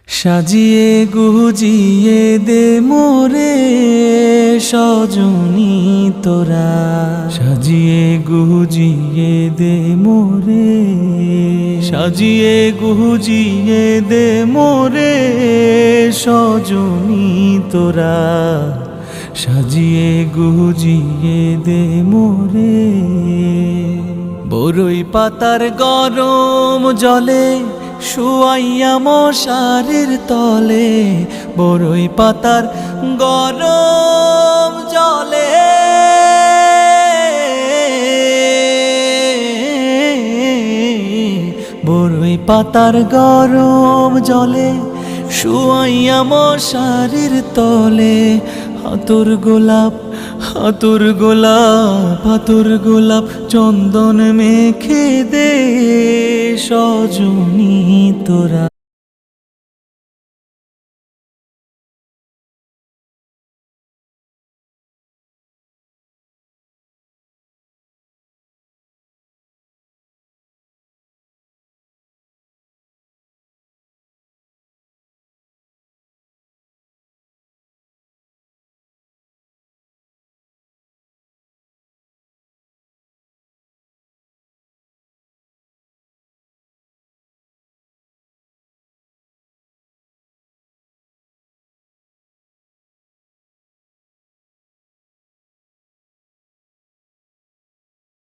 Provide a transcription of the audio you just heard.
সাজিয়ে গুজিয়ে দে মোরে সজনী তোরা, সাজিয়ে গুজিয়ে দে মোরে, সাজিয়ে গুজিয়ে দে মোরে সজনী তোরা, সাজিয়ে গুজিয়ে দে মোরে। বরই পাতার গরম জলে শুয়াইয়া মশারির তলে, বরই পাতার গরম জলে, বরই পাতার গরম জলে শুয়াইয়া মশারির তলে। হাতুর গোলাপ হাতুর গোলাপ হাতুর গোলাপ চন্দন মেখে দে সজনী তোরা।